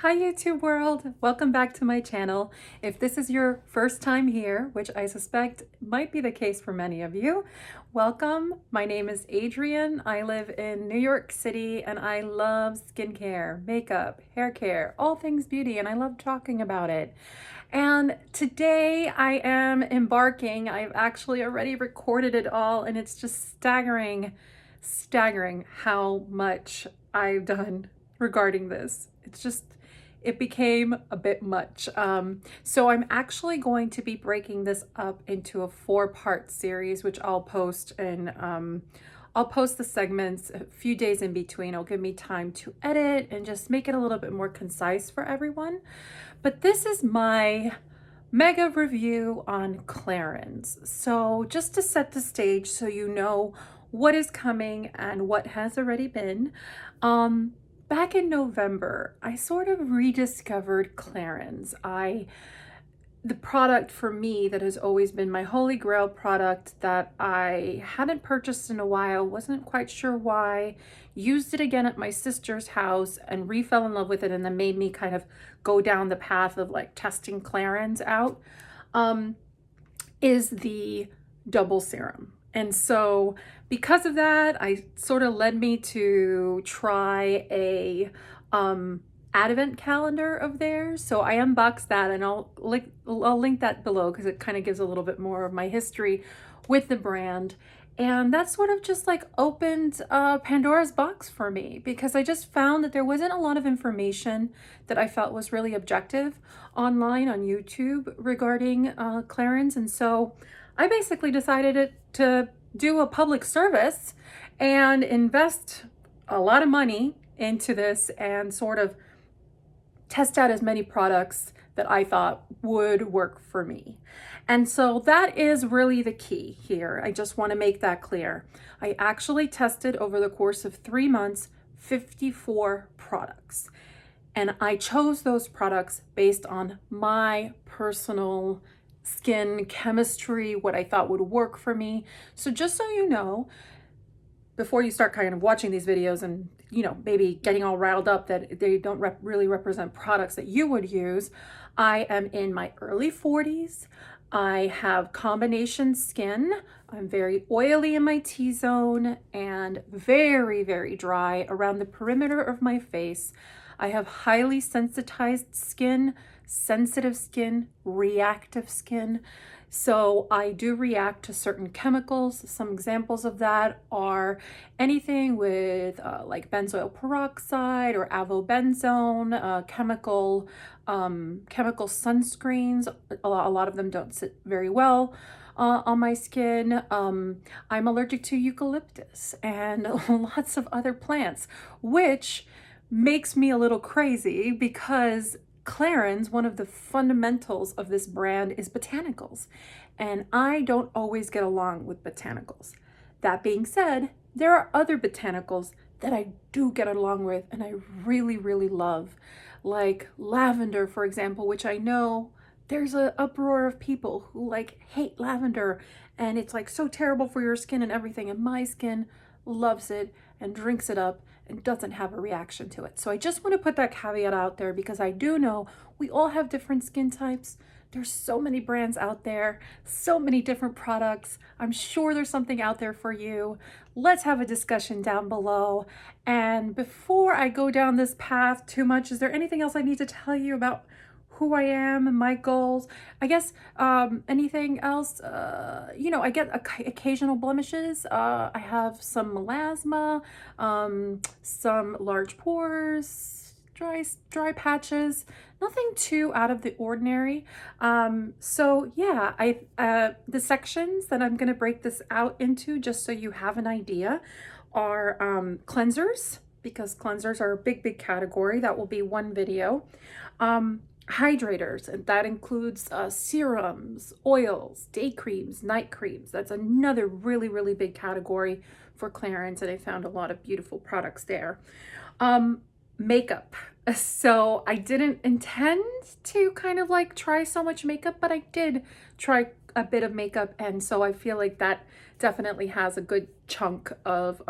Hi YouTube world! Welcome back to my channel. If this is your first time here, which I suspect might be the case for many of you, welcome. My name is Adrienne. I live in New York City and I love skincare, makeup, hair care, all things beauty, and I love talking about it. And today I am embarking, I've actually already recorded it all, and it's just staggering how much I've done regarding this. It became a bit much. So I'm actually going to be breaking this up into a 4-part series, which I'll post I'll post the segments a few days in between. It'll give me time to edit and just make it a little bit more concise for everyone. But this is my mega review on Clarins. So just to set the stage so you know what is coming and what has already been. Back in November, I sort of rediscovered Clarins. The product for me that has always been my holy grail product that I hadn't purchased in a while, wasn't quite sure why, used it again at my sister's house and re-fell in love with it, and then made me kind of go down the path of like testing Clarins out, is the double serum. And so because of that, I sort of led me to try a advent calendar of theirs. So I unboxed that, and I'll link that below because it kind of gives a little bit more of my history with the brand. And that sort of just like opened Pandora's box for me, because I just found that there wasn't a lot of information that I felt was really objective online on YouTube regarding Clarins. And so I basically decided to do a public service and invest a lot of money into this and sort of test out as many products that I thought would work for me. And so that is really the key here. I just want to make that clear. I actually tested over the course of 3 months, 54 products. And I chose those products based on my personal skin chemistry, what I thought would work for me. So just so you know, before you start kind of watching these videos and, you know, maybe getting all riled up that they don't really represent products that you would use, I am in my early 40s. I have combination skin. I'm very oily in my T-zone and very, very dry around the perimeter of my face. I have highly sensitized skin, sensitive skin, reactive skin. So I do react to certain chemicals. Some examples of that are anything with like benzoyl peroxide or avobenzone, chemical sunscreens. A lot of them don't sit very well on my skin. I'm allergic to eucalyptus and lots of other plants, which makes me a little crazy because Clarins, one of the fundamentals of this brand is botanicals, and I don't always get along with botanicals. That being said, there are other botanicals that I do get along with and I really, really love, like lavender, for example, which I know there's an uproar of people who like hate lavender and it's like so terrible for your skin and everything, and my skin loves it and drinks it up and doesn't have a reaction to it. So I just want to put that caveat out there because I do know we all have different skin types. There's so many brands out there, so many different products. I'm sure there's something out there for you. Let's have a discussion down below. And before I go down this path too much, is there anything else I need to tell you about who I am and my goals? I guess anything else, you know, I get occasional blemishes. I have some melasma, some large pores, dry patches, nothing too out of the ordinary. So yeah, the sections that I'm gonna break this out into, just so you have an idea, are cleansers, because cleansers are a big category. That will be one video. Hydrators, and that includes serums, oils, day creams, night creams. That's another really big category for Clarins, and I found a lot of beautiful products there. Makeup. So I didn't intend to kind of like try so much makeup, but I did try a bit of makeup, and so I feel like that definitely has a good chunk of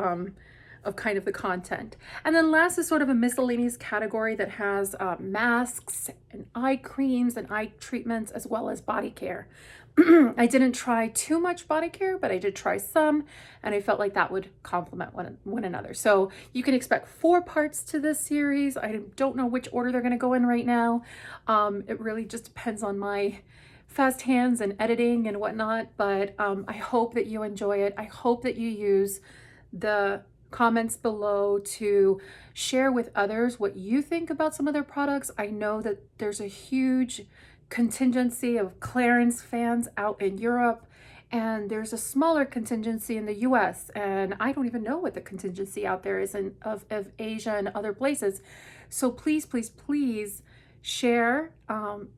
of kind of the content. And then last is sort of a miscellaneous category that has masks and eye creams and eye treatments, as well as body care. I didn't try too much body care, but I did try some, and I felt like that would complement one another. So you can expect 4 parts to this series. I don't know which order they're going to go in right now. It really just depends on my fast hands and editing and whatnot, but I hope that you enjoy it. I hope that you use the comments below to share with others what you think about some of their products. I know that there's a huge contingency of Clarins fans out in Europe, and there's a smaller contingency in the US, and I don't even know what the contingency out there is of Asia and other places. So please, please, please share,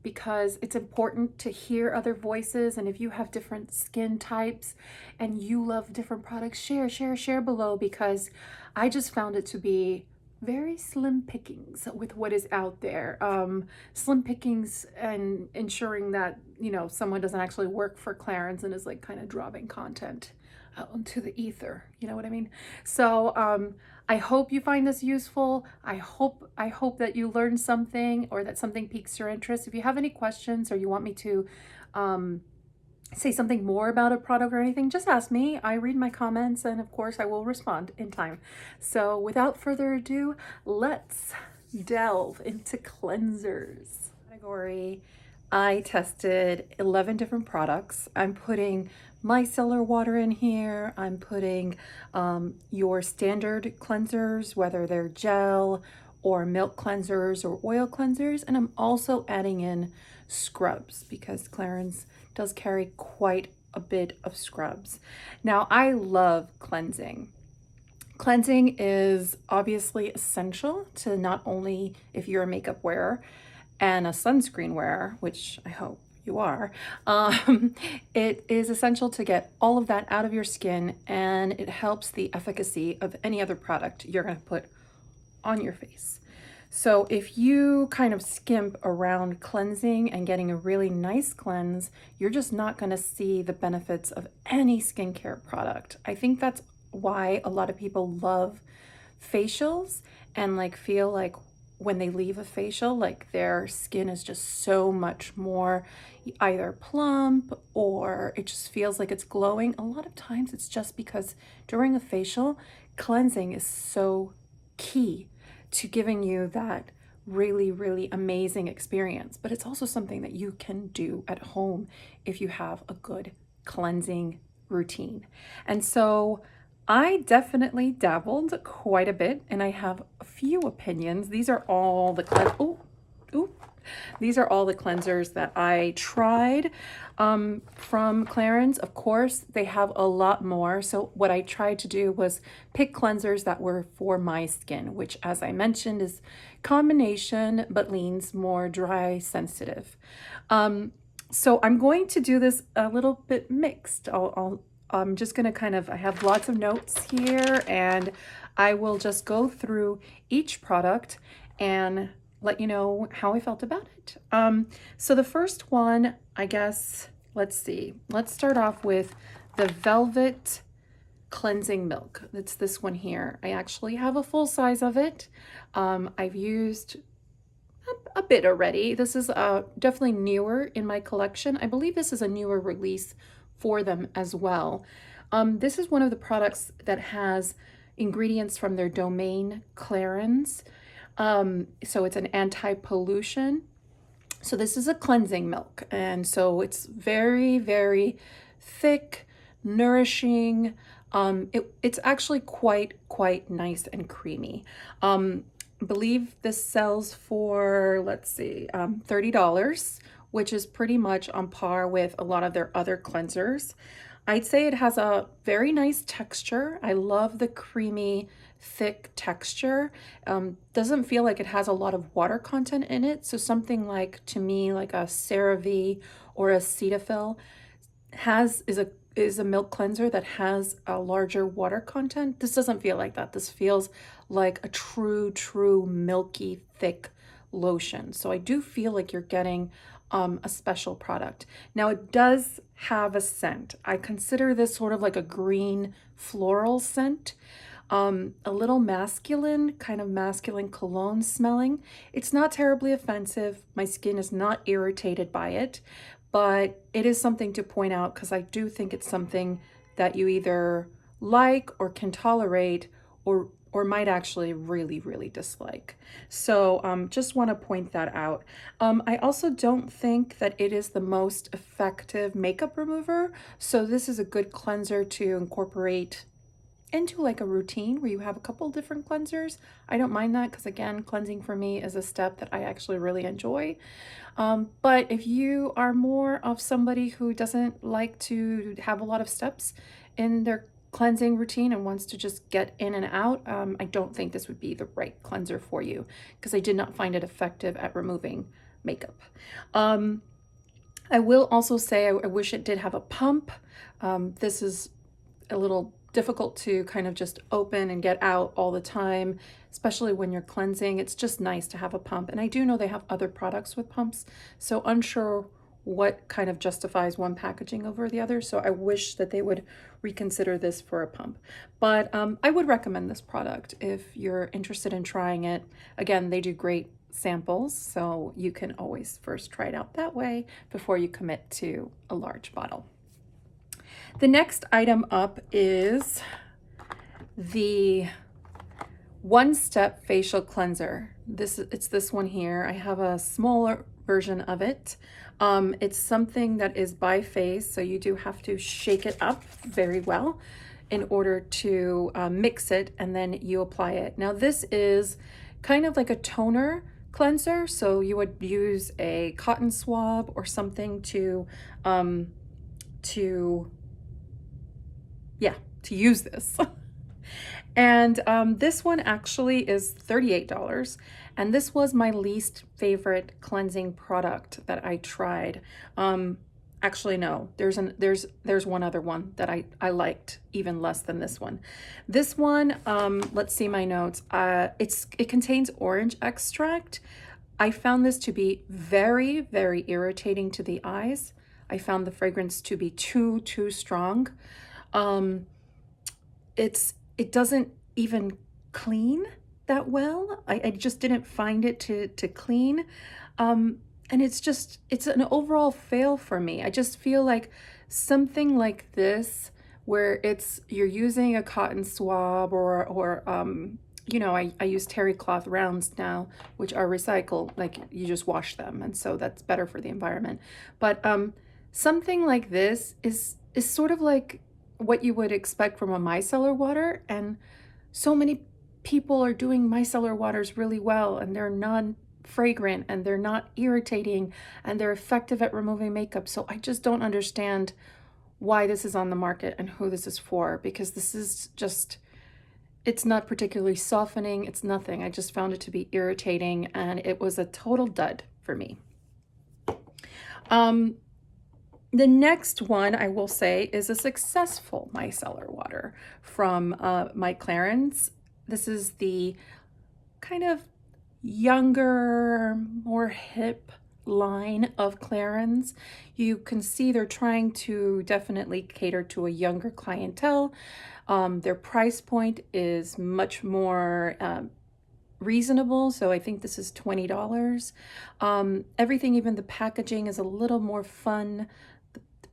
because it's important to hear other voices. And if you have different skin types and you love different products, share below, because I just found it to be very slim pickings with what is out there. Slim pickings, and ensuring that, you know, someone doesn't actually work for Clarins and is like kind of dropping content out into the ether, you know what I mean? So I hope you find this useful. I hope that you learned something, or that something piques your interest. If you have any questions, or you want me to say something more about a product or anything, just ask me. I read my comments, and of course I will respond in time. So without further ado, let's delve into cleansers. Category, I tested 11 different products. I'm putting micellar water in here. I'm putting your standard cleansers, whether they're gel or milk cleansers or oil cleansers. And I'm also adding in scrubs, because Clarins does carry quite a bit of scrubs. Now, I love cleansing. Cleansing is obviously essential to not only if you're a makeup wearer and a sunscreen wearer, which I hope you are, it is essential to get all of that out of your skin, and it helps the efficacy of any other product you're going to put on your face. So if you kind of skimp around cleansing and getting a really nice cleanse, you're just not going to see the benefits of any skincare product. I think that's why a lot of people love facials, and like feel like when they leave a facial, like their skin is just so much more either plump, or it just feels like it's glowing. A lot of times it's just because during a facial, cleansing is so key to giving you that really, really amazing experience. But it's also something that you can do at home if you have a good cleansing routine. And so I definitely dabbled quite a bit, and I have a few opinions. These are all the these are all the cleansers that I tried from Clarins. Of course, they have a lot more. So what I tried to do was pick cleansers that were for my skin, which, as I mentioned, is combination but leans more dry sensitive. So I'm going to do this a little bit mixed. I'm just going to kind of, I have lots of notes here, and I will just go through each product and let you know how I felt about it. So the first one, I guess, let's see. Let's start off with the Velvet Cleansing Milk. It's this one here. I actually have a full size of it. I've used a bit already. This is definitely newer in my collection. I believe this is a newer release for them as well. This is one of the products that has ingredients from their domain, Clarins. So it's an anti-pollution. So this is a cleansing milk, and so it's very, very thick, nourishing. It's actually quite nice and creamy. Believe this sells for, let's see, $30, which is pretty much on par with a lot of their other cleansers. I'd say it has a very nice texture. I love the creamy, thick texture. Doesn't feel like it has a lot of water content in it. So something like, to me, like a CeraVe or a Cetaphil is a milk cleanser that has a larger water content. This doesn't feel like that. This feels like a true milky, thick lotion. So I do feel like you're getting a special product. Now it does have a scent. I consider this sort of like a green floral scent. a little masculine, kind of masculine cologne smelling. It's not terribly offensive. My skin is not irritated by it, but it is something to point out because I do think it's something that you either like or can tolerate or might actually really dislike. So just want to point that out. I also don't think that it is the most effective makeup remover. So this is a good cleanser to incorporate into like a routine where you have a couple different cleansers. I don't mind that because again, cleansing for me is a step that I actually really enjoy. But if you are more of somebody who doesn't like to have a lot of steps in their cleansing routine and wants to just get in and out, I don't think this would be the right cleanser for you because I did not find it effective at removing makeup. I will also say I wish it did have a pump. This is a little difficult to kind of just open and get out all the time, especially when you're cleansing. It's just nice to have a pump. And I do know they have other products with pumps, so unsure what kind of justifies one packaging over the other. So I wish that they would reconsider this for a pump. But I would recommend this product if you're interested in trying it. Again, they do great samples, so you can always first try it out that way before you commit to a large bottle. The next item up is the One Step Facial Cleanser. It's this one here. I have a smaller version of it. It's something that is by phase, so you do have to shake it up very well in order to mix it, and then you apply it. Now this is kind of like a toner cleanser, so you would use a cotton swab or something to use this. And this one actually is $38, and this was my least favorite cleansing product that I tried. Actually, no, there's one other one that I liked even less than this one. This one, let's see my notes. It contains orange extract. I found this to be very irritating to the eyes. I found the fragrance to be too strong. It doesn't even clean that well. I just didn't find it to clean. And it's an overall fail for me. I just feel like something like this, where you're using a cotton swab or you know, I use terry cloth rounds now, which are recycled, like you just wash them, and so that's better for the environment. But something like this is sort of like what you would expect from a micellar water, and so many people are doing micellar waters really well, and they're non-fragrant and they're not irritating and they're effective at removing makeup. So I just don't understand why this is on the market and who this is for, because this is just, it's not particularly softening, it's nothing. I just found it to be irritating, and it was a total dud for me. The next one I will say is a successful micellar water from my Clarins. This is the kind of younger, more hip line of Clarins. You can see they're trying to definitely cater to a younger clientele. Their price point is much more reasonable, so I think this is $20. Everything, even the packaging, is a little more fun.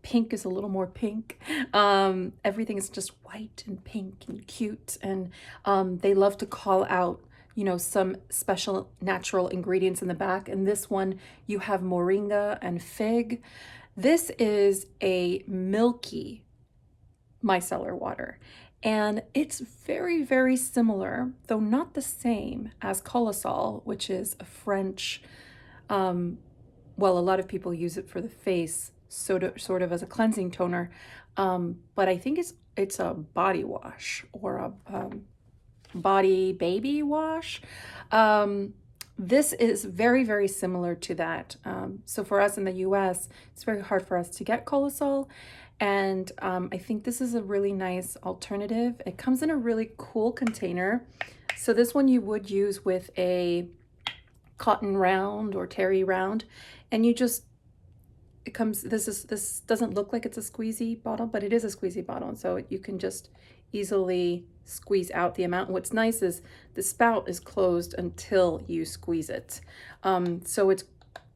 Pink is a little more pink. Everything is just white and pink and cute, and they love to call out, you know, some special natural ingredients in the back. And this one, you have moringa and fig. This is a milky micellar water, and it's very similar, though not the same, as Colossol, which is a French, well, a lot of people use it for the face, sort of as a cleansing toner, but I think it's a body wash or a body baby wash. This is very similar to that. So for us in the US, it's very hard for us to get Colossol, and I think this is a really nice alternative. It comes in a really cool container. So this one you would use with a cotton round or terry round, and you just, it comes, this doesn't look like it's a squeezy bottle, but it is a squeezy bottle, and so you can just easily squeeze out the amount. What's nice is the spout is closed until you squeeze it. So it's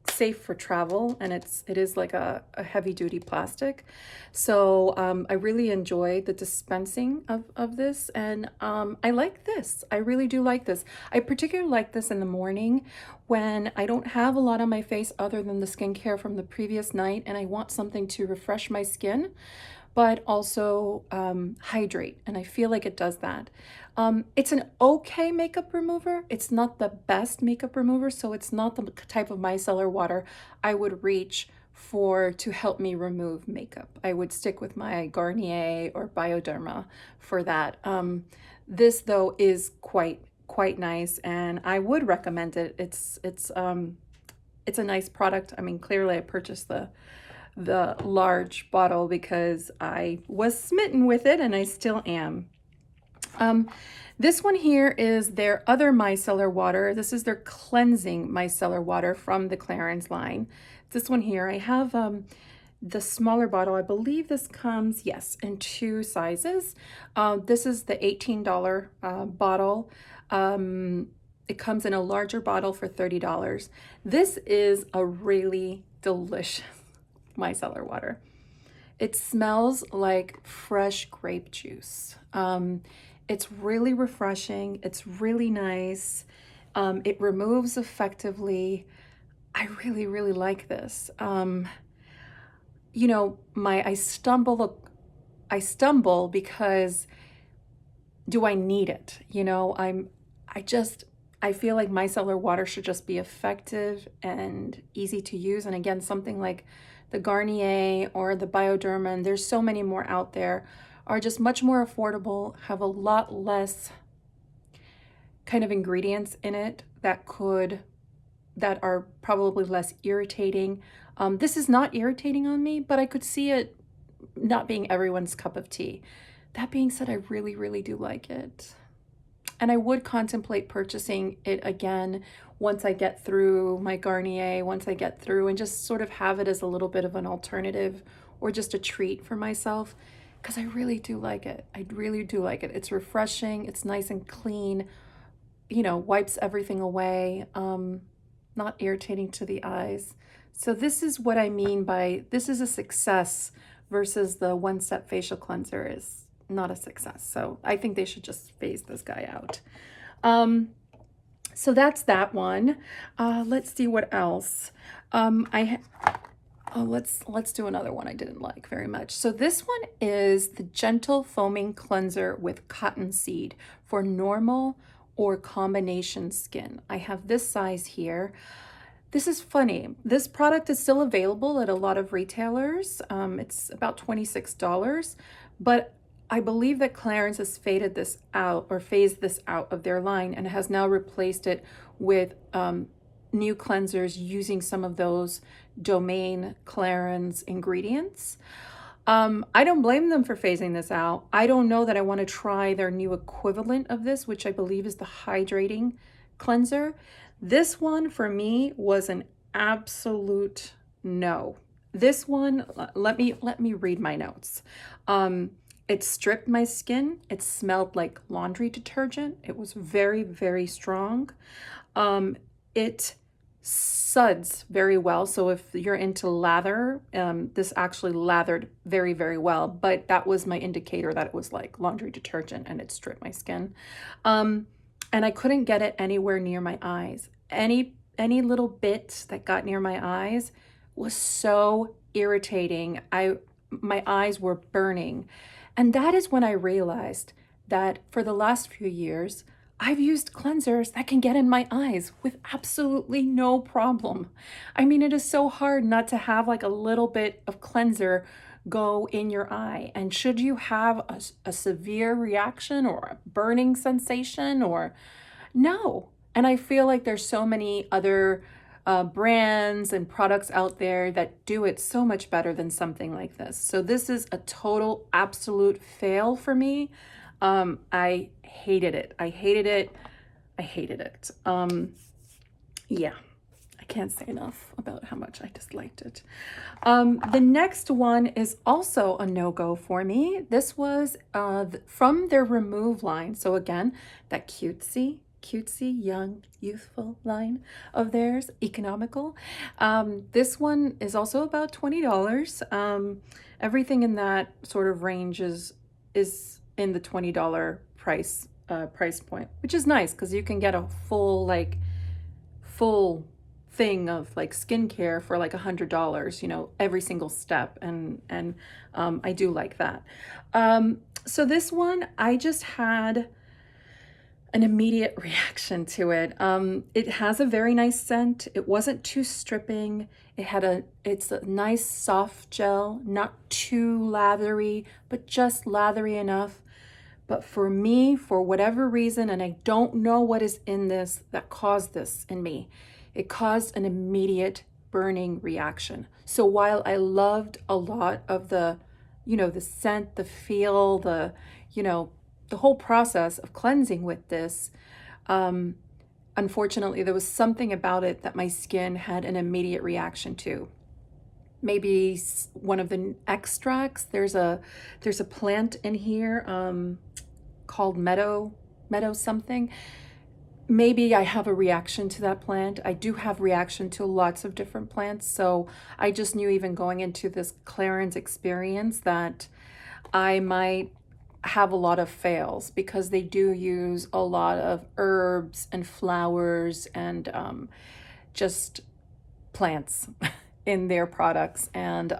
safe for travel, and it is like a heavy duty plastic. So I really enjoy the dispensing of this, and I like this. I really do like this. I particularly like this in the morning when I don't have a lot on my face other than the skincare from the previous night, and I want something to refresh my skin but also hydrate, and I feel like it does that. It's an okay makeup remover. It's not the best makeup remover, so it's not the type of micellar water I would reach for to help me remove makeup. I would stick with my Garnier or Bioderma for that. This though is quite nice, and I would recommend it. It's a nice product. I mean, clearly I purchased the large bottle because I was smitten with it, and I still am. This one here is their other micellar water. This is their cleansing micellar water from the Clarins line. This one here, I have the smaller bottle. I believe this comes, yes, in 2 sizes. This is the $18 bottle. It comes in a larger bottle for $30. This is a really delicious micellar water. It smells like fresh grape juice. It's really refreshing. It's really nice. It removes effectively. I really like this. You know, I stumble because do I need it? You know, I feel like micellar water should just be effective and easy to use. And again, something like the Garnier or the Bioderma, and there's so many more out there, are just much more affordable, have a lot less kind of ingredients in it that are probably less irritating. This is not irritating on me, but I could see it not being everyone's cup of tea. That being said, I really do like it. And I would contemplate purchasing it again once I get through my Garnier, once I get through, and just sort of have it as a little bit of an alternative or just a treat for myself, because I really do like it. I really do like it. It's refreshing. It's nice and clean, you know, wipes everything away, not irritating to the eyes. So this is what I mean by this is a success versus the One Step Facial Cleanser is not a success. So I think they should just phase this guy out. So that's that one. Let's see what else. Let's do another one I didn't like very much. So this one is the Gentle Foaming Cleanser with Cottonseed for normal or combination skin. I have this size here. This is funny. This product is still available at a lot of retailers. It's about $26, but I believe that Clarins has phased this out of their line and has now replaced it with new cleansers using some of those domain Clarins ingredients. I don't blame them for phasing this out. I don't know that I want to try their new equivalent of this, which I believe is the hydrating cleanser. This one for me was an absolute no. This one, let me read my notes. It stripped my skin. It smelled like laundry detergent. It was very strong. It suds very well. So if you're into lather, this actually lathered very well, but that was my indicator that it was like laundry detergent and it stripped my skin. And I couldn't get it anywhere near my eyes. Any little bit that got near my eyes was so irritating. My eyes were burning. And that is when I realized that for the last few years, I've used cleansers that can get in my eyes with absolutely no problem. I mean, it is so hard not to have like a little bit of cleanser go in your eye. And should you have a severe reaction or a burning sensation or no. And I feel like there's so many other brands and products out there that do it so much better than something like this. So this is a total absolute fail for me. I hated it. Yeah, I can't say enough about how much I disliked it. The next one is also a no-go for me. This was from their Remove line. So again, that cutesy, young, youthful line of theirs, economical. This one is also about $20. Everything in that sort of range is in the $20 price point, which is nice because you can get a full thing of like skincare for like $100, you know, every single step, and I do like that. So this one, I just had an immediate reaction to it. It has a very nice scent. It wasn't too stripping. It's a nice soft gel, not too lathery, but just lathery enough. But for me, for whatever reason, and I don't know what is in this that caused this in me, it caused an immediate burning reaction. So while I loved a lot of the, you know, the scent, the feel, you know, the whole process of cleansing with this, unfortunately, there was something about it that my skin had an immediate reaction to. Maybe one of the extracts. There's a plant in here called meadow something. Maybe I have a reaction to that plant. I do have reaction to lots of different plants. So I just knew, even going into this Clarins experience, that I might have a lot of fails because they do use a lot of herbs and flowers and just plants in their products, and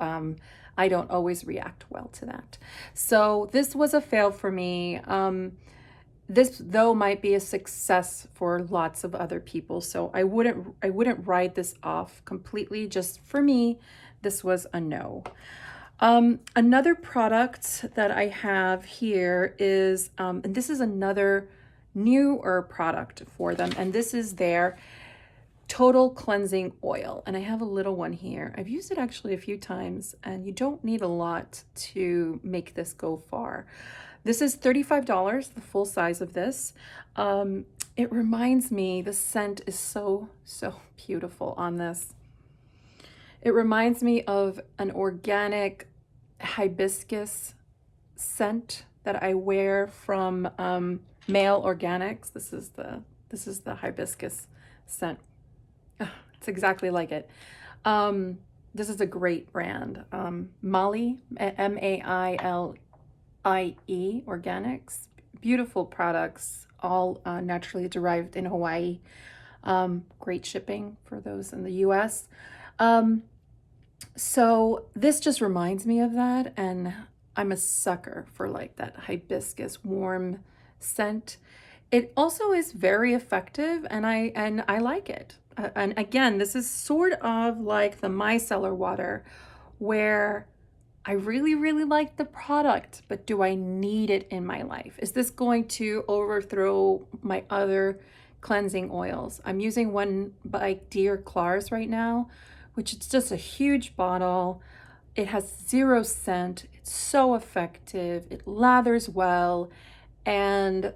I don't always react well to that. So this was a fail for me. This though might be a success for lots of other people, so I wouldn't write this off completely. Just for me, this was a no. Another product that I have here is, and this is another newer product for them, and this is their Total Cleansing Oil. And I have a little one here. I've used it actually a few times, and you don't need a lot to make this go far. This is $35, the full size of this. It reminds me, the scent is so beautiful on this. It reminds me of an organic hibiscus scent that I wear from Male Organics. This is the hibiscus scent. Oh, it's exactly like it. This is a great brand. Maile, Maile Organics. Beautiful products, all naturally derived in Hawaii. Great shipping for those in the US. So this just reminds me of that, and I'm a sucker for like that hibiscus warm scent. It also is very effective, and I like it. And again, this is sort of like the Micellar Water, where I really like the product, but do I need it in my life? Is this going to overthrow my other cleansing oils? I'm using one by Dear Clarins right now, which is just a huge bottle. It has 0 scent. It's so effective. It lathers well. And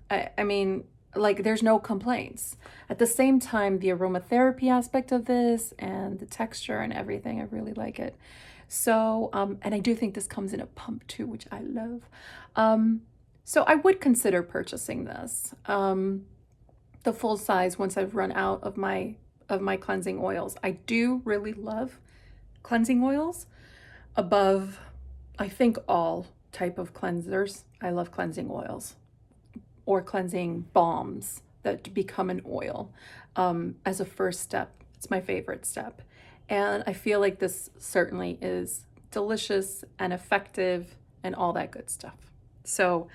I mean, like, there's no complaints. At the same time, the aromatherapy aspect of this and the texture and everything, I really like it. So, and I do think this comes in a pump too, which I love. So I would consider purchasing this, the full size, once I've run out of my cleansing oils. I do really love cleansing oils above, I think, all type of cleansers. I love cleansing oils or cleansing balms that become an oil as a first step. It's my favorite step. And I feel like this certainly is delicious and effective and all that good stuff. So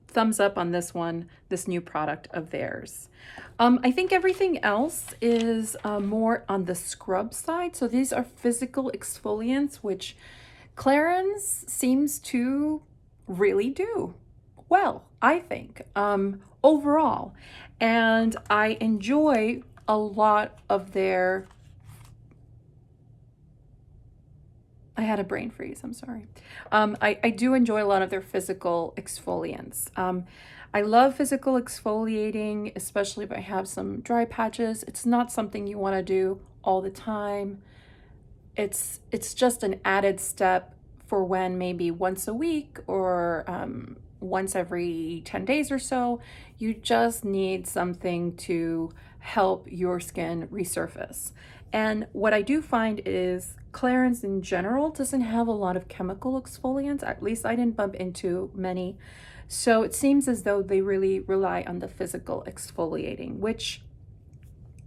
thumbs up on this one, this new product of theirs. I think everything else is more on the scrub side. So these are physical exfoliants, which Clarins seems to really do well, I think, overall. And I enjoy a lot of their, I had a brain freeze, I'm sorry. I do enjoy a lot of their physical exfoliants. I love physical exfoliating, especially if I have some dry patches. It's not something you want to do all the time. It's just an added step for when maybe once a week or once every 10 days or so, you just need something to help your skin resurface. And what I do find is Clarins in general doesn't have a lot of chemical exfoliants. At least I didn't bump into many. So it seems as though they really rely on the physical exfoliating, which,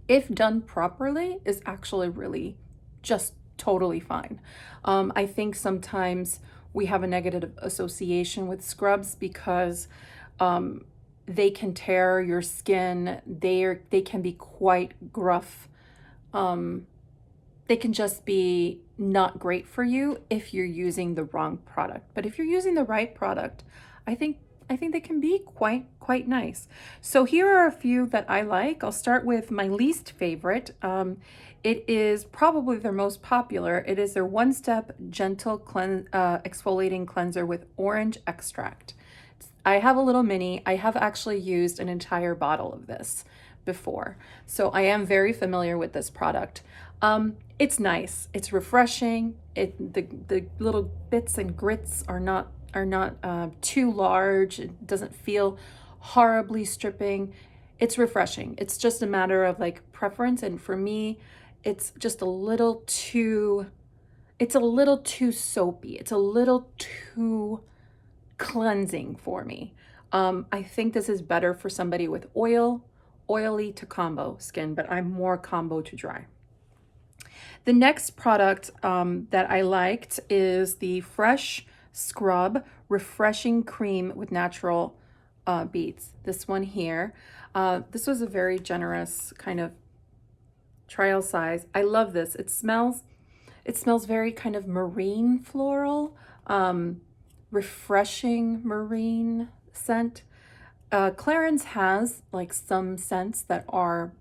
if done properly, is actually really just totally fine. I think sometimes we have a negative association with scrubs because they can tear your skin. They can be quite gruff. They can just be not great for you if you're using the wrong product. But if you're using the right product, I think they can be quite nice. So here are a few that I like. I'll start with my least favorite. It is probably their most popular. It is their one-step gentle exfoliating cleanser with orange extract. I have a little mini. I have actually used an entire bottle of this before, so I am very familiar with this product. It's nice. It's refreshing. The little bits and grits are not too large. It doesn't feel horribly stripping. It's refreshing. It's just a matter of like preference, and for me, it's just a little too. It's a little too soapy. It's a little too cleansing for me. I think this is better for somebody with oily to combo skin, but I'm more combo to dry. The next product that I liked is the Fresh Scrub Refreshing Cream with Natural Beads. This one here. This was a very generous kind of trial size. I love this. It smells very kind of marine floral, refreshing marine scent. Clarins has like some scents that are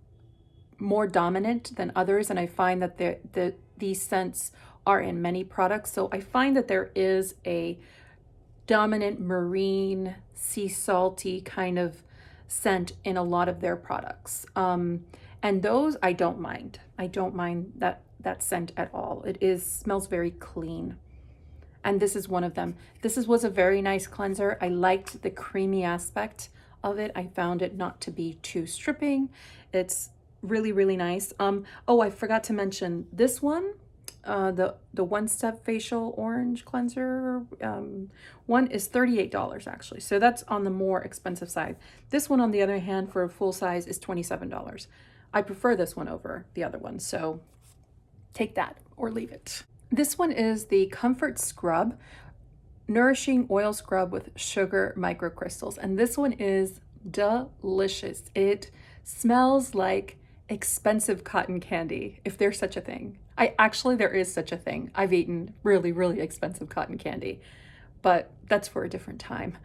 more dominant than others, and I find that these scents are in many products. So I find that there is a dominant marine, sea salty kind of scent in a lot of their products. And those I don't mind. I don't mind that scent at all. Smells very clean. And this is one of them. Was a very nice cleanser. I liked the creamy aspect of it. I found it not to be too stripping. It's really nice. Oh, I forgot to mention this one, the one-step facial orange cleanser one is $38 actually. So that's on the more expensive side. This one, on the other hand, for a full size is $27. I prefer this one over the other one, so take that or leave it. This one is the Comfort Scrub Nourishing Oil Scrub with Sugar Microcrystals, and this one is delicious. It smells like expensive cotton candy, if there's such a thing. There is such a thing. I've eaten really expensive cotton candy, but that's for a different time.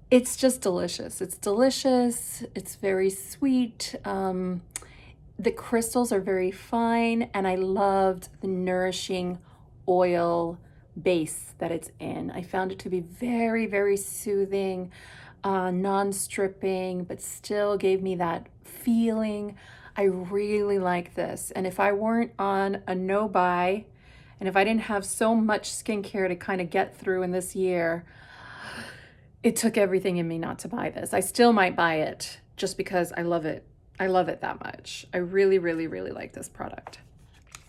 It's just delicious. It's delicious. It's very sweet. The crystals are very fine, and I loved the nourishing oil base that it's in. I found it to be very soothing, non-stripping, but still gave me that feeling. I really like this. And if I weren't on a no-buy, and if I didn't have so much skincare to kind of get through in this year, it took everything in me not to buy this. I still might buy it just because I love it. I love it that much. I really like this product.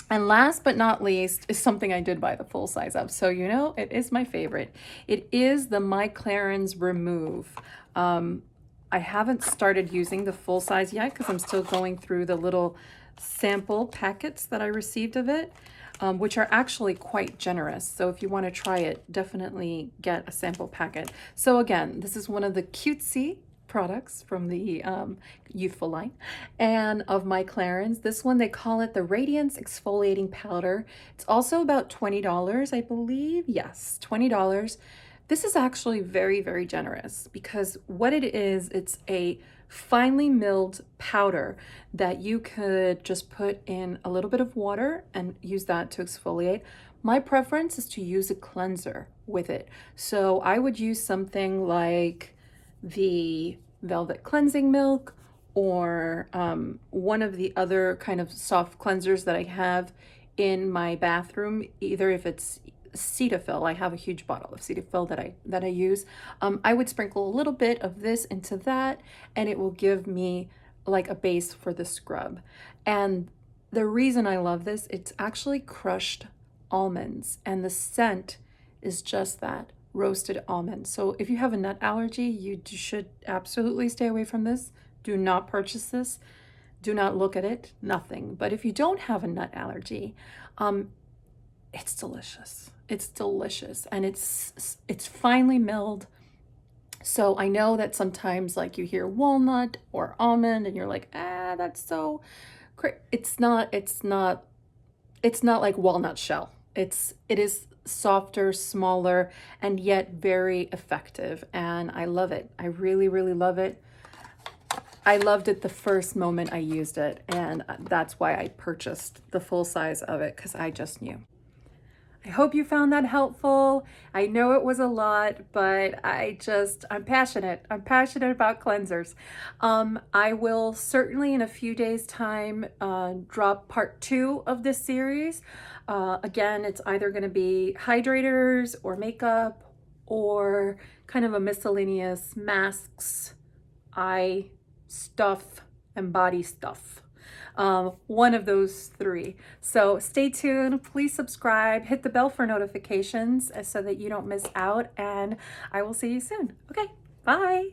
And last but not least is something I did buy the full size of. So, it is my favorite. It is the Clarins Remove. I haven't started using the full size yet because I'm still going through the little sample packets that I received of it, which are actually quite generous. So if you want to try it, definitely get a sample packet. So again, this is one of the cutesy products from the youthful line and of my Clarins. This one, they call it the Radiance Exfoliating Powder. It's also about $20, I believe. Yes, $20. This is actually very generous because what it is, it's a finely milled powder that you could just put in a little bit of water and use that to exfoliate. My preference is to use a cleanser with it. So I would use something like the Velvet Cleansing Milk or one of the other kind of soft cleansers that I have in my bathroom, either if it's Cetaphil, I have a huge bottle of Cetaphil that I use. I would sprinkle a little bit of this into that, and it will give me like a base for the scrub. And the reason I love this, it's actually crushed almonds, and the scent is just that, roasted almonds. So if you have a nut allergy, you should absolutely stay away from this. Do not purchase this. Do not look at it, nothing. But if you don't have a nut allergy, it's delicious. It's delicious, and it's finely milled. So I know that sometimes like you hear walnut or almond and you're like, ah, that's so it's not like walnut shell. It is softer, smaller, and yet very effective, and I love it. I really, really love it. I loved it the first moment I used it, and that's why I purchased the full size of it, because I just knew. I hope you found that helpful. I know it was a lot, but I'm passionate. I'm passionate about cleansers. I will certainly in a few days' time drop part 2 of this series. Again, it's either going to be hydrators or makeup or kind of a miscellaneous masks, eye stuff, and body stuff. One of those 3. So stay tuned, please subscribe, hit the bell for notifications so that you don't miss out, and I will see you soon. Okay, bye.